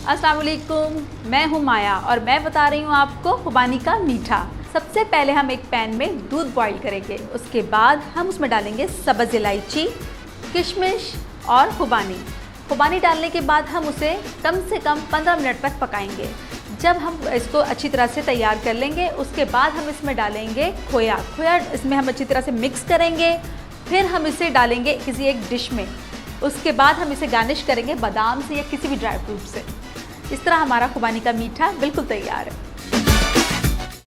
अस्सलाम वालेकुम, मैं हूँ माया और मैं बता रही हूँ आपको खुबानी का मीठा। सबसे पहले हम एक पैन में दूध बॉईल करेंगे, उसके बाद हम उसमें डालेंगे सब्ज़ इलायची, किशमिश और खुबानी डालने के बाद हम उसे कम से कम 15 मिनट तक पकाएंगे। जब हम इसको अच्छी तरह से तैयार कर लेंगे, उसके बाद हम इसमें डालेंगे खोया इसमें हम अच्छी तरह से मिक्स करेंगे। फिर हम इसे डालेंगे किसी एक डिश में। उसके बाद हम इसे गार्निश करेंगे बादाम से या किसी भी ड्राई फ्रूट से। इस तरह हमारा खुबानी का मीठा बिल्कुल तैयार है।